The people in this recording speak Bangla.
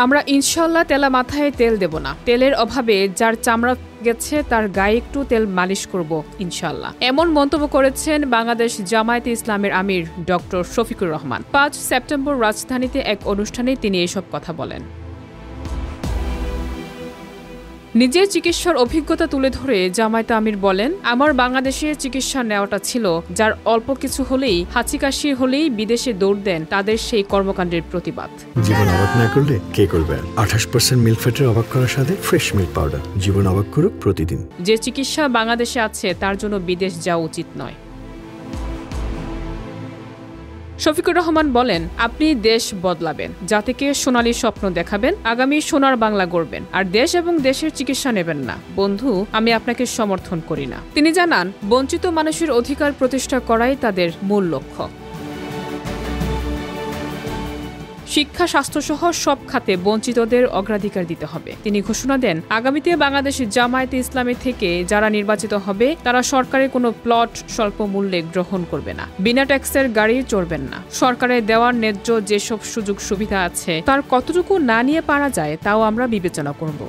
আমরা ইনশাল্লাহ তেলা মাথায় তেল দেব না। তেলের অভাবে যার চামড়া গেছে তার গায়ে একটু তেল মালিশ করব ইনশাল্লাহ। এমন মন্তব্য করেছেন বাংলাদেশ জামায়াতে ইসলামের আমির ডক্টর শফিকুর রহমান। ৫ সেপ্টেম্বর রাজধানীতে এক অনুষ্ঠানে তিনি এসব কথা বলেন। নিজের চিকিৎসার অভিজ্ঞতা তুলে ধরে জামায়াতে আমির বলেন, আমার বাংলাদেশে চিকিৎসা নেওয়াটা ছিল যার অল্প কিছু হলেই হাঁচি কাশি হলেই বিদেশে দৌড় দেন তাদের সেই কর্মকাণ্ডের প্রতিবাদ। জীবন অবাক না করলে কে করবে? 28% মিল্ক ফ্যাটের অবাক করার সাথে ফ্রেশ মিল্ক পাউডার। জীবন অবাক করুক প্রতিদিন। যে চিকিৎসা বাংলাদেশে আছে তার জন্য বিদেশ যাওয়া উচিত নয়। শফিকুর রহমান বলেন, আপনি দেশ বদলাবেন, জাতিকে সোনালী স্বপ্ন দেখাবেন, আগামী সোনার বাংলা গড়বেন, আর দেশ এবং দেশের চিকিৎসা নেবেন না। বন্ধু, আমি আপনাকে সমর্থন করি না। তিনি জানান, বঞ্চিত মানুষের অধিকার প্রতিষ্ঠা করাই তাদের মূল লক্ষ্য। শিক্ষা, স্বাস্থ্যসহ সব খাতে বঞ্চিতদের অগ্রাধিকার দিতে হবে। তিনি ঘোষণা দেন, আগামীতে বাংলাদেশ জামায়াতে ইসলামী থেকে যারা নির্বাচিত হবে তারা সরকারের কোনো প্লট স্বল্প মূল্যে গ্রহণ করবে না, বিনা ট্যাক্সের গাড়ি চড়বেন না। সরকারের দেওয়ার ন্যায্য যেসব সুযোগ সুবিধা আছে তার কতটুকু না নিয়ে পারা যায় তাও আমরা বিবেচনা করব।